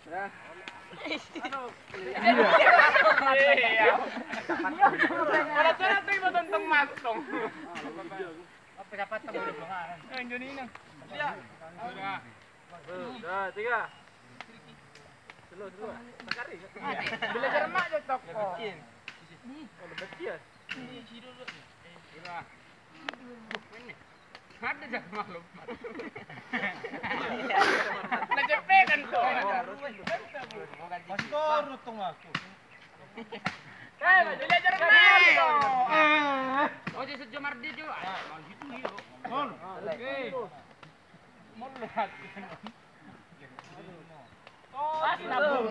Ya. Iya. Kalau cara tuh ibu tentang masuk dong. Apa dapat tamu di belakang? Yang Joni ini. Iya. Sudah, 3. Dulu. Sakari. Belajar mak je tok. Kecil. Kalau kecil. Ini dulu. Iya. Ada jak makhluk. Najepekan tuh. Masih korut tuh aku. Belajar mak. Oh, jadi sejumar dia juga. Oh, gitu dia. Oke. Mau lihat. Oh, belakang.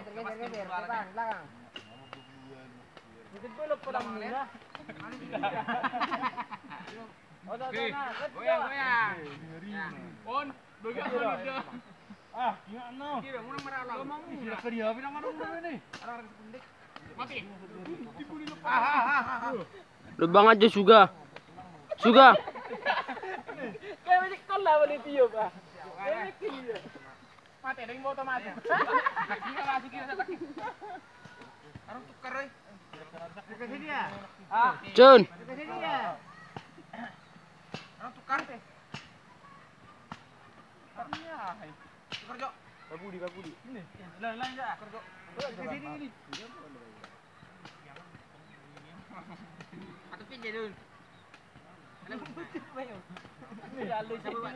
Mungkin dulu pulang muna. Oh, goyang. On, bagi apa dia? Ah, gimana? Kira mau meralang. Iya, kerja apa nama ini? Orang sependek. Mati. Lubang aja Suga. Kayak macam kolah boleh tiup ah. Mati, ada yang motor mati. Kira masih kira saya pakai. Harus tukar eh. Tukar dia. Ah. Cun. Tukar dia. Harus tukar teh. Tukarnya. Tukar jok. Babudi. Ini. Lain aja. Tukar jok. Ke sini ini. Atau pinjam dulu. Ini lalu coba.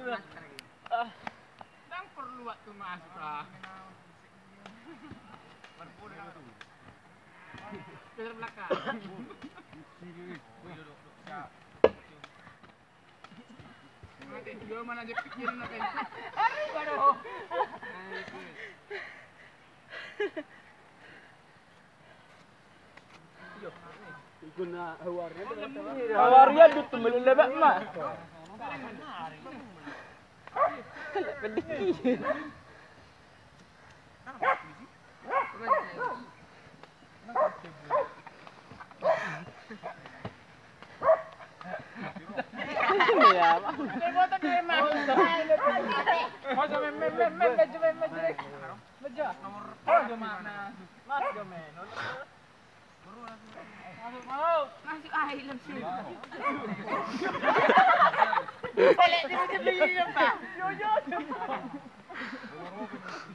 Dang perlu waktu masuk ah. Pintar belakang. Mati juga mana aja pikirin apa itu. Aduh. Guna hawarnya. Hawarnya itu melelebak mak. Pedih. Ya, Pak. Ini foto dia mah. Masa meja. Nomor mana? Mas Jomen. Masuk mau. Masuk island sih. Boleh dibeli Pak. Yo.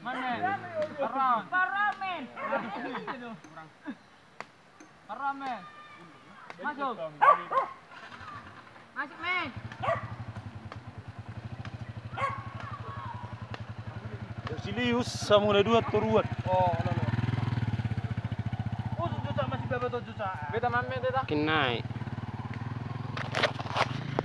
Mana? Paramen. Masuk. Masuk, men. Silius sama udah 2 turuan. Oh, lalu. Oh, 7 juta masih berapa 7 juta? Beta mamen beta. Makin naik.